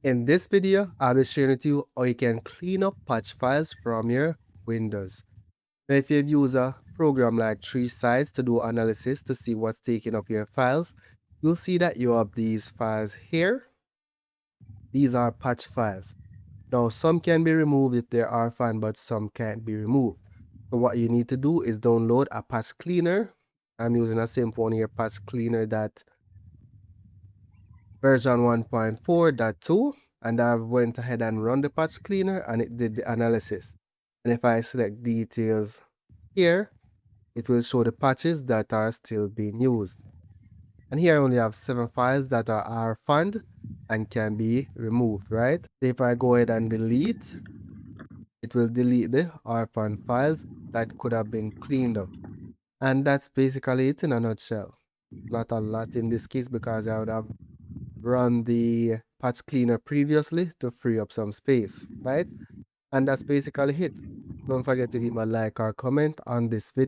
In this video, I'll be sharing with you how you can clean up patch files from your Windows. Now, if you've used a program like TreeSize to do analysis to see what's taking up your files, you'll see that you have these files here. These are patch files. Now, some can be removed if they are fine, but some can't be removed. So what you need to do is download a patch cleaner. I'm using a simple one here, patch cleaner that version 1.4.2, and I went ahead and run the patch cleaner and it did the analysis. And if I select details here, it will show the patches that are still being used. And here I only have 7 files that are found and can be removed, right? If I go ahead and delete, it will delete the orphan files that could have been cleaned up. And that's basically it in a nutshell. Not a lot in this case because I would have run the patch cleaner previously to free up some space, right? And that's basically it. Don't forget to leave a like or comment on this video.